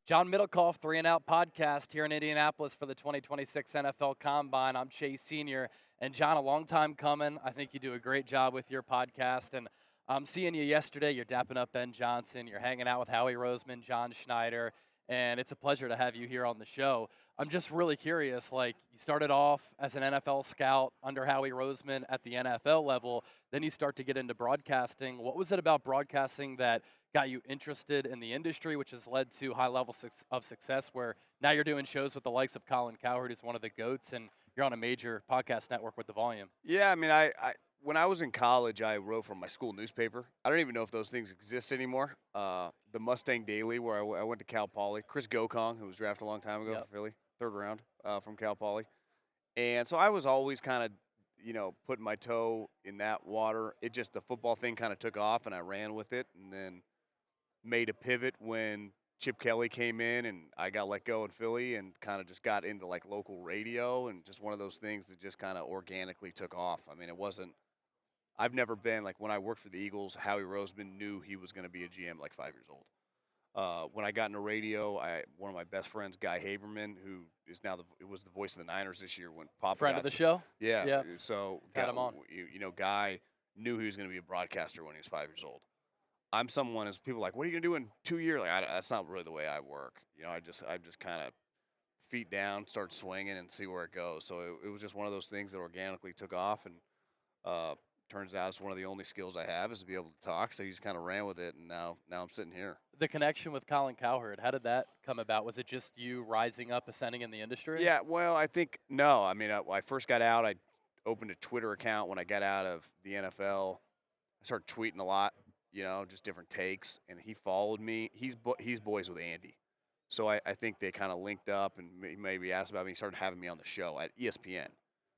John Middlekauff, 3 and Out podcast here in Indianapolis for the 2026 NFL Combine. I'm Chase Sr. And John, a long time coming. I think you do a great job with your podcast. And I'm seeing you yesterday. You're dapping up Ben Johnson. You're hanging out with Howie Roseman, John Schneider. And it's a pleasure to have you here on the show. I'm just really curious, you started off as an NFL scout under Howie Roseman at the NFL level. Then you start to get into broadcasting. What was it about broadcasting that got you interested in the industry, which has led to high levels of success where now you're doing shows with the likes of Colin Cowherd, who's one of the GOATs, and you're on a major podcast network with The Volume? Yeah, I mean, I when I was in college, I wrote for my school newspaper. I don't even know if those things exist anymore. The Mustang Daily, where I went to Cal Poly. Chris Gokong, who was drafted a long time ago for Philly, third round from Cal Poly. And so I was always kind of, putting my toe in that water. The football thing kind of took off, and I ran with it, and then made a pivot when Chip Kelly came in and I got let go in Philly and kind of just got into local radio and just one of those things that just kind of organically took off. I mean, I've never been when I worked for the Eagles, Howie Roseman knew he was going to be a GM 5 years old. When I got into radio, one of my best friends, Guy Haberman, who is now was the voice of the Niners this year when Papa Friend of the show? Yeah. So had him on. Guy knew he was going to be a broadcaster when he was 5 years old. I'm someone, as people are like, what are you going to do in 2 years? That's not really the way I work. I just kind of feet down, start swinging, and see where it goes. So it was just one of those things that organically took off, and turns out it's one of the only skills I have is to be able to talk. So he just kind of ran with it, and now I'm sitting here. The connection with Colin Cowherd, how did that come about? Was it just you rising up, ascending in the industry? Yeah, well, I think no. I mean, when I first got out, I opened a Twitter account when I got out of the NFL. I started tweeting a lot. Just different takes, and he followed me. He's boys with Andy, so I think they kind of linked up and maybe asked about me. He started having me on the show at ESPN. Cool.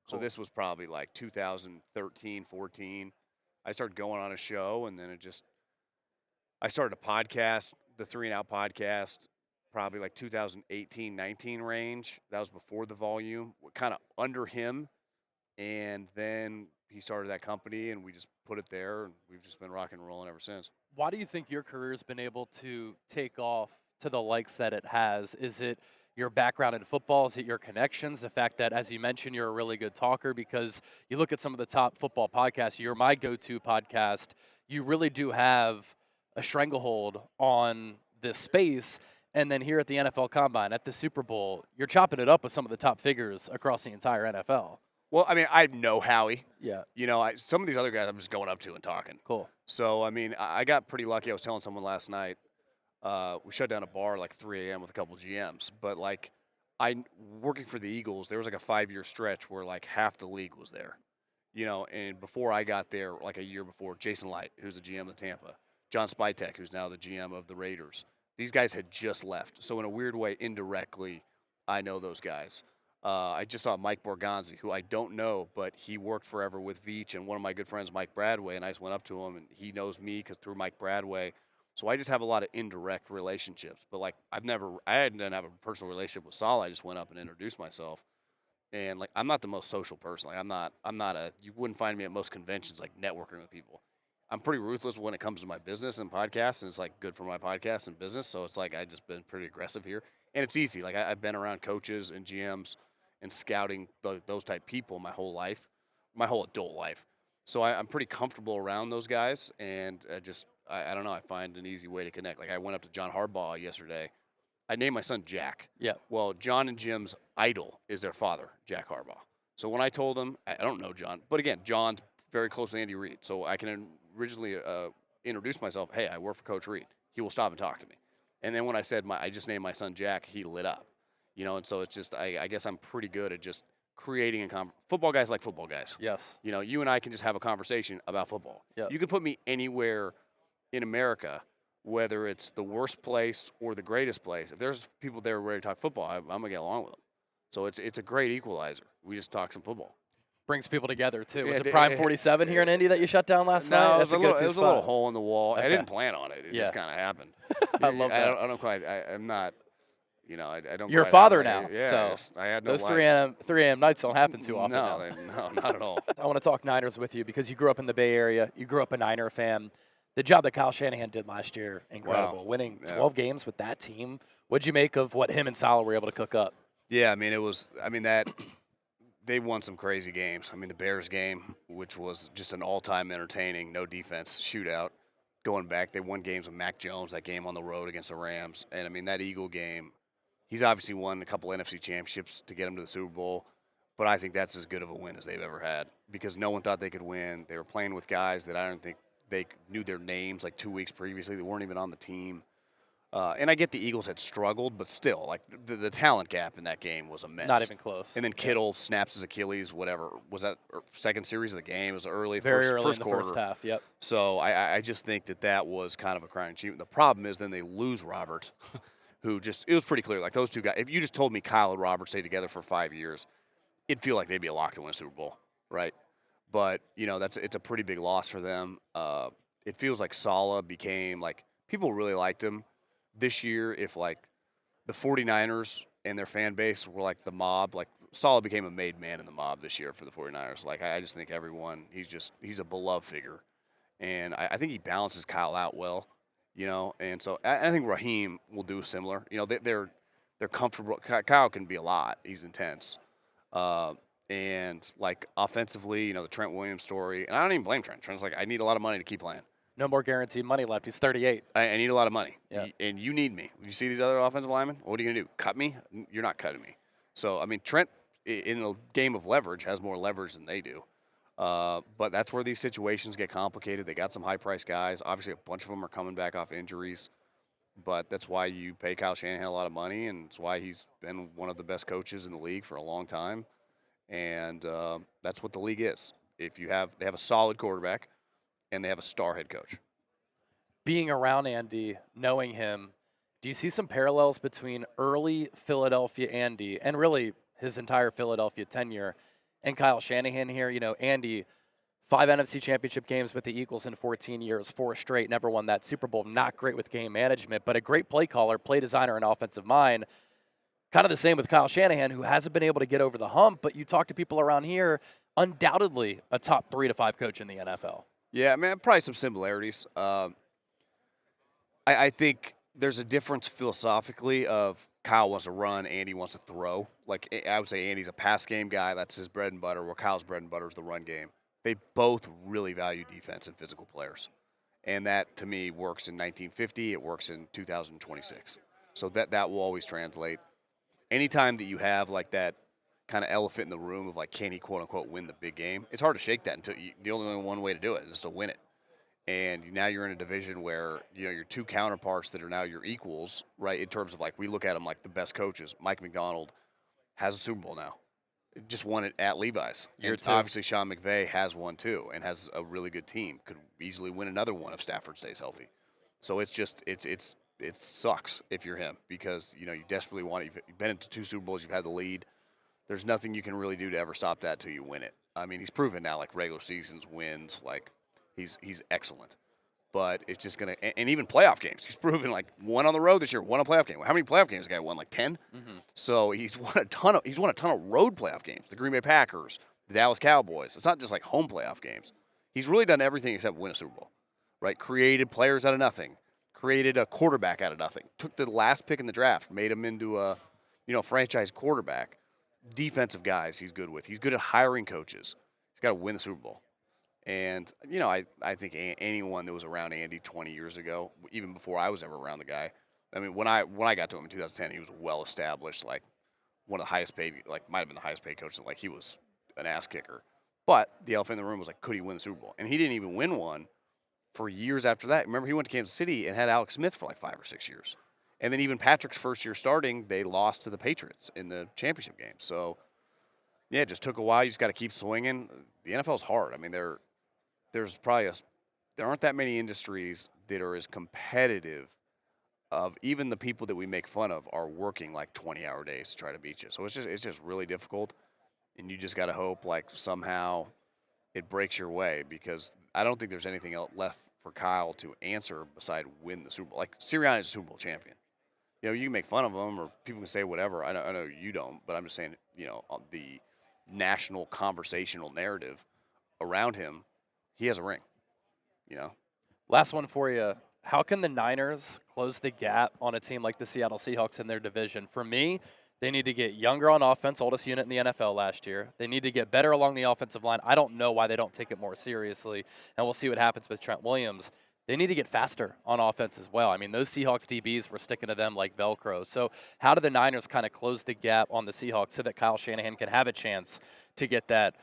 So this was probably 2013, 14. I started going on a show, and then I started a podcast, the 3 and Out podcast, probably 2018, 19 range. That was before The Volume, kind of under him, and then he started that company, and we just put it there, and we've just been rocking and rolling ever since. Why do you think your career has been able to take off to the likes that it has? Is it your background in football? Is it your connections? The fact that, as you mentioned, you're a really good talker, because you look at some of the top football podcasts. You're my go-to podcast. You really do have a stranglehold on this space. And then here at the NFL Combine, at the Super Bowl, you're chopping it up with some of the top figures across the entire NFL. Well, I mean, I know Howie. Yeah. Some of these other guys I'm just going up to and talking. Cool. So, I mean, I got pretty lucky. I was telling someone last night, we shut down a bar 3 a.m. with a couple of GMs. But, working for the Eagles, there was a 5-year stretch where, half the league was there. And before I got there, a year before, Jason Light, who's the GM of Tampa, John Spytek, who's now the GM of the Raiders. These guys had just left. So, in a weird way, indirectly, I know those guys. I just saw Mike Borgonzi, who I don't know, but he worked forever with Veach and one of my good friends, Mike Bradway, and I just went up to him, and he knows me through Mike Bradway. So I just have a lot of indirect relationships. But, I didn't have a personal relationship with Saul. I just went up and introduced myself. And, I'm not the most social person. You wouldn't find me at most conventions, networking with people. I'm pretty ruthless when it comes to my business and podcasts, and it's, good for my podcast and business. So it's I just been pretty aggressive here. And it's easy. I've been around coaches and GMs and scouting those type people my whole life, my whole adult life. So I'm pretty comfortable around those guys, and I don't know, I find an easy way to connect. I went up to John Harbaugh yesterday. I named my son Jack. Yeah. Well, John and Jim's idol is their father, Jack Harbaugh. So when I told him, I don't know John, but again, John's very close to Andy Reid. So I can originally introduce myself, hey, I work for Coach Reid. He will stop and talk to me. And then when I said I just named my son Jack, he lit up. And so it's just, I guess I'm pretty good at just creating football guys like football guys. Yes. You and I can just have a conversation about football. Yep. You can put me anywhere in America, whether it's the worst place or the greatest place. If there's people there ready to talk football, I'm going to get along with them. So it's a great equalizer. We just talk some football. Brings people together, too. Yeah, was it Prime 47 here in Indy that you shut down last night? No, it was a little hole in the wall. Okay. I didn't plan on it. It just kind of happened. I love that. I don't quite. I'm not. I don't. You're a quite father have, now, yeah, so I had no those life. 3 a.m. nights don't happen too often. No, not at all. I want to talk Niners with you because you grew up in the Bay Area. You grew up a Niner fan. the job that Kyle Shanahan did last year, incredible. Wow. Winning Yeah. 12 games with that team. What'd you make of what him and Saleh were able to cook up? Yeah, I mean, that they won some crazy games. I mean, the Bears game, which was just an all-time entertaining, no defense shootout. Going back, they won games with Mac Jones, that game on the road against the Rams. And, I mean, that Eagle game, he's obviously won a couple NFC championships to get him to the Super Bowl. But I think that's as good of a win as they've ever had because no one thought they could win. They were playing with guys that I don't think they knew their names like 2 weeks previously. They weren't even on the team. And I get the Eagles had struggled, but still, like the talent gap in that game was immense. Not even close. And then Kittle snaps his Achilles. Whatever was that second series of the game? It was early, Very first, early first in the quarter. first half. Yep. So I just think that was kind of a crowning achievement. The problem is then they lose Robert, who just it was pretty clear. Like those two guys, if you just told me Kyle and Robert stayed together for 5 years, it'd feel like they'd be a lock to win a Super Bowl, right? But it's a pretty big loss for them. It feels like Saleh became like people really liked him this year. If like the 49ers and their fan base were like the mob, like Saleh became a made man in the mob this year for the 49ers. Like I just think everyone he's a beloved figure, and I think he balances Kyle out well, and so I think Raheem will do similar. They're comfortable. Kyle can be a lot. He's intense. And like offensively, the Trent Williams story, and I don't even blame Trent. Trent's like, I need a lot of money to keep playing. No more guaranteed money left. He's 38. I need a lot of money. Yeah. And you need me. You see these other offensive linemen? What are you going to do? Cut me? You're not cutting me. So, I mean, Trent, in a game of leverage, has more leverage than they do. But that's where these situations get complicated. They got some high-priced guys. Obviously, a bunch of them are coming back off injuries. But that's why you pay Kyle Shanahan a lot of money, and it's why he's been one of the best coaches in the league for a long time. And that's what the league is. They have a solid quarterback, and they have a star head coach. Being around Andy, knowing him, do you see some parallels between early Philadelphia Andy and really his entire Philadelphia tenure and Kyle Shanahan here? Andy, 5 NFC championship games with the Eagles in 14 years, 4 straight, never won that Super Bowl. Not great with game management, but a great play caller, play designer, and offensive mind. Kind of the same with Kyle Shanahan, who hasn't been able to get over the hump, but you talk to people around here, undoubtedly a top 3 to 5 coach in the NFL. Yeah, I mean, probably some similarities. I think there's a difference philosophically of Kyle wants to run, Andy wants to throw. Like, I would say Andy's a pass game guy. That's his bread and butter, where Kyle's bread and butter is the run game. They both really value defense and physical players. And that, to me, works in 1950. It works in 2026. So that will always translate. Anytime that you have, like, that kind of elephant in the room of, like, can he, quote-unquote, win the big game, it's hard to shake that until the only one way to do it is to win it. And now you're in a division where, your two counterparts that are now your equals, right, in terms of, like, we look at them like the best coaches. Mike McDonald has a Super Bowl now. Just won it at Levi's. Year And 2. obviously, Sean McVay has one, too, and has a really good team. Could easily win another one if Stafford stays healthy. So it's just it sucks if you're him because, you desperately want it. You've been into 2 Super Bowls. You've had the lead. There's nothing you can really do to ever stop that till you win it. I mean, he's proven now, like, regular seasons, wins, like, he's excellent. But it's just going to – and even playoff games. He's proven, like, one on the road this year, won a playoff game. How many playoff games the guy won? Like 10? Mm-hmm. So he's won a ton of road playoff games. The Green Bay Packers, the Dallas Cowboys. It's not just, like, home playoff games. He's really done everything except win a Super Bowl, right? Created players out of nothing. Created a quarterback out of nothing. Took the last pick in the draft, made him into a, franchise quarterback. Defensive guys he's good with. He's good at hiring coaches. He's got to win the Super Bowl. And, I think anyone that was around Andy 20 years ago, even before I was ever around the guy, I mean, when I got to him in 2010, he was well established, like one of the highest paid, like might have been the highest paid coach. Like he was an ass kicker. But the elephant in the room was like, could he win the Super Bowl? And he didn't even win one for years after that. Remember, he went to Kansas City and had Alex Smith for like 5 or 6 years. And then even Patrick's first year starting, they lost to the Patriots in the championship game. So, yeah, it just took a while. You just got to keep swinging. The NFL's hard. I mean, there aren't that many industries that are as competitive of even the people that we make fun of are working like 20-hour days to try to beat you. So it's just really difficult, and you just got to hope like somehow it breaks your way because I don't think there's anything else left for Kyle to answer beside win the Super Bowl. Like Sirianni is a Super Bowl champion. You can make fun of him or people can say whatever. I know you don't, but I'm just saying, the national conversational narrative around him, he has a ring, Last one for you. How can the Niners close the gap on a team like the Seattle Seahawks in their division? For me, they need to get younger on offense, oldest unit in the NFL last year. They need to get better along the offensive line. I don't know why they don't take it more seriously, and we'll see what happens with Trent Williams. They need to get faster on offense as well. I mean, those Seahawks DBs were sticking to them like Velcro. So how do the Niners kind of close the gap on the Seahawks so that Kyle Shanahan can have a chance to get that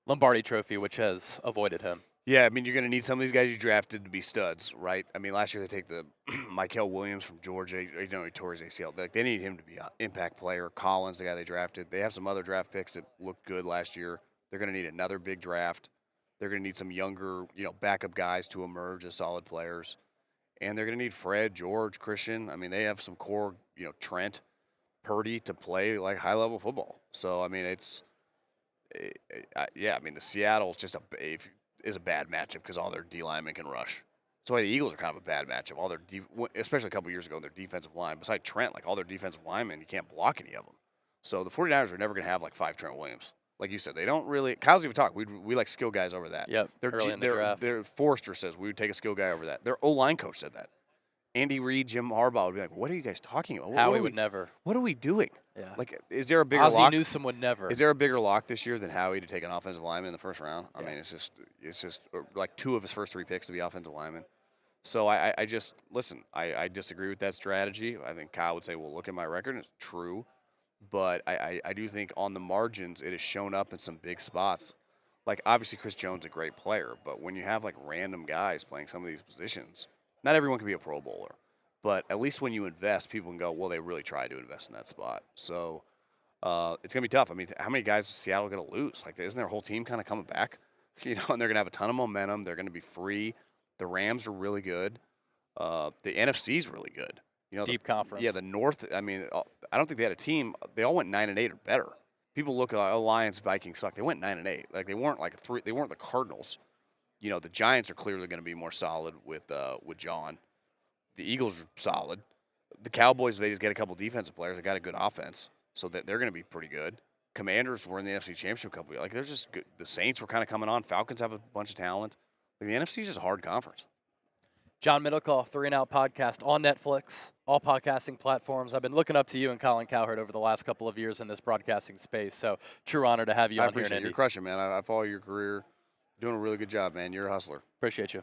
Lombardi trophy, which has avoided him? Yeah, I mean, you're going to need some of these guys you drafted to be studs, right? I mean, last year they take the Mykel Williams from Georgia. He tore his ACL. They need him to be an impact player. Collins, the guy they drafted. They have some other draft picks that looked good last year. They're going to need another big draft. They're going to need some younger, backup guys to emerge as solid players. And they're going to need Fred, George, Christian. I mean, they have some core, Trent, Purdy to play like high-level football. So, I mean, I mean, the Seattle's just is a bad matchup because all their D linemen can rush. That's why the Eagles are kind of a bad matchup. All their especially a couple years ago, their defensive line, besides Trent, like all their defensive linemen, you can't block any of them. So the 49ers are never going to have like 5 Trent Williams. Like you said, they don't really. Kyle's even talked. We like skill guys over that. Yep. Early in the draft. Forrester says we would take a skill guy over that. Their O-line coach said that. Andy Reid, Jim Harbaugh would be like, "What are you guys talking about? Howie would never. What are we doing? Yeah. Like, is there a bigger Ozzie lock? Newsome would never. Is there a bigger lock this year than Howie to take an offensive lineman in the first round? I Yeah. mean, it's just like 2 of his first 3 picks to be offensive linemen. So I just listen. I disagree with that strategy. I think Kyle would say, "Well, look at my record." And it's true, but I do think on the margins it has shown up in some big spots. Like obviously Chris Jones is a great player, but when you have like random guys playing some of these positions, not everyone can be a Pro Bowler. But at least when you invest, people can go, well, they really tried to invest in that spot. So it's going to be tough. I mean, how many guys is Seattle going to lose? Like, isn't their whole team kind of coming back? And they're going to have a ton of momentum. They're going to be free. The Rams are really good. The NFC is really good. Deep conference. Yeah, the North. I mean, I don't think they had a team. They all went 9-8 or better. People look at Lions, Vikings suck. They went 9-8. Like they weren't like They weren't the Cardinals. The Giants are clearly going to be more solid with John. The Eagles are solid. The Cowboys, they just get a couple defensive players. They got a good offense, so that they're going to be pretty good. Commanders were in the NFC Championship a couple years. Like, they're just good. The Saints were kind of coming on. Falcons have a bunch of talent. Like, the NFC is just a hard conference. John Middlekauff, 3 and Out podcast on Netflix, all podcasting platforms. I've been looking up to you and Colin Cowherd over the last couple of years in this broadcasting space, so true honor to have you on here in Indy. You're crushing, man. I follow your career. Doing a really good job, man. You're a hustler. Appreciate you.